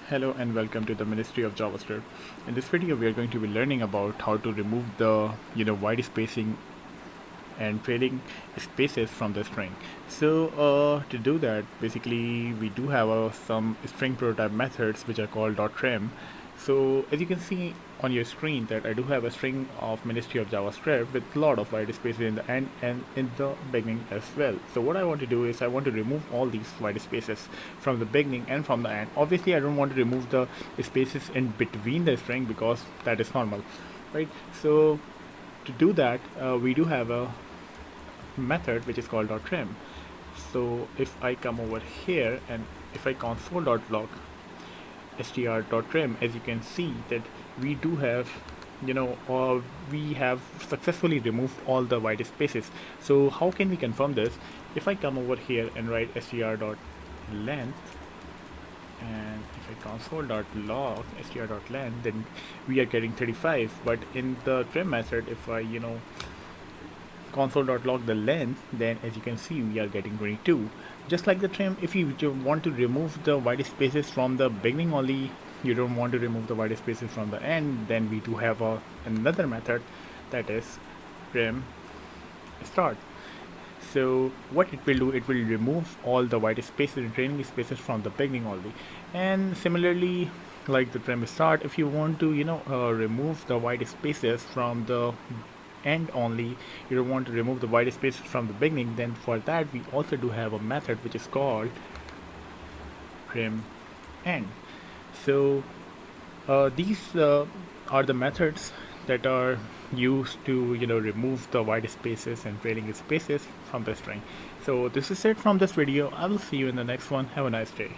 Hello and welcome to the Ministry of JavaScript. In this video we are going to be learning about how to remove the white spacing and trailing spaces from the string. So to do that, basically we do have some string prototype methods which are called .trim. So as you can see on your screen that I do have a string of Ministry of JavaScript with a lot of white spaces in the end and in the beginning as well. So what I want to do is I want to remove all these white spaces from the beginning and from the end. Obviously I don't want to remove the spaces in between the string because that is normal, right? So to do that, we do have a method which is called .trim. So if I come over here and if I console.log str.trim, as you can see that we do have we have successfully removed all the white spaces. So how can we confirm this? If I come over here and write str.length and if I console.log str.length, then we are getting 35, but in the trim method if I console.log the length, then as you can see we are getting 22. Just like the trim, if you want to remove the white spaces from the beginning only, you don't want to remove the white spaces from the end, then we do have another method, that is trim start. So what it will do, it will remove all the white spaces and trailing spaces from the beginning only. And similarly, like the trim start, if you want to remove the white spaces from the end only, you don't want to remove the white spaces from the beginning, then for that we also do have a method which is called trim end. So these are the methods that are used to remove the white spaces and trailing spaces from the string. So this is it from this video. I will see you in the next one. Have a nice day.